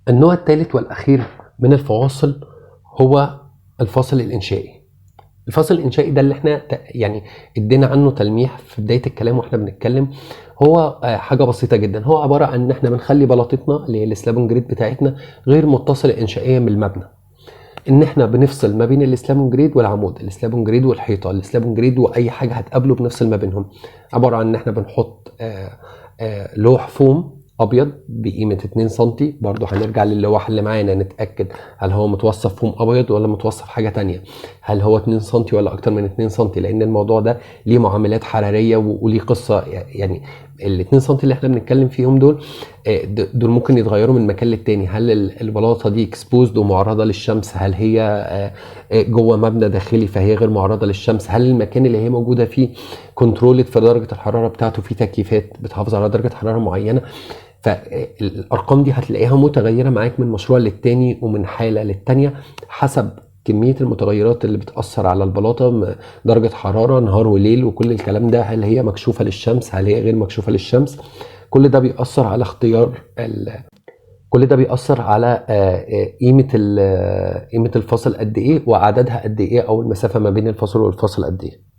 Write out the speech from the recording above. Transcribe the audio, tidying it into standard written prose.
النوع الثالث والأخير من الفواصل هو الفاصل الإنشائي. الفاصل الإنشائي ده اللي احنا يعني ادينا عنه تلميح في بداية الكلام واحنا بنتكلم. هو حاجة بسيطة جدا، هو عبارة عن ان احنا بنخلي بلاطتنا اللي هي السلابون جريد بتاعتنا غير متصلة إنشائيا بالمبنى. ان احنا بنفصل ما بين السلابون جريد والعمود، السلابون جريد والحيطة، السلابون جريد واي حاجة هتقابله بنفصل ما بينهم. عبارة عن ان احنا بنحط لوح فوم ابيض بقيمه 2 سم. برضو هنرجع للوح اللي معانا نتاكد هل هو متوصف فوم ابيض ولا متوصف حاجه تانية، هل هو 2 سم ولا اكتر من 2 سم، لان الموضوع ده ليه معاملات حراريه وليه قصه. يعني ال 2 سم اللي احنا بنتكلم فيهم دول ممكن يتغيروا من مكان للتاني. هل البلاطه دي اكسبوزد ومعرضه للشمس، هل هي جوه مبنى داخلي فهي غير معرضه للشمس، هل المكان اللي هي موجوده فيه كنترولد في درجه الحراره بتاعته، في تكييفات بتحافظ على درجه حراره معينه. فالارقام دي هتلاقيها متغيره معاك من مشروع للتاني ومن حاله للتانيه حسب كميه المتغيرات اللي بتاثر على البلاطه، درجه حراره نهار وليل وكل الكلام ده، هل هي مكشوفه للشمس، هل هي غير مكشوفه للشمس. كل ده بيأثر على كل ده بيأثر على قيمة الفاصل قد ايه وعددها قد ايه، او المسافة ما بين الفاصل والفاصل قد ايه.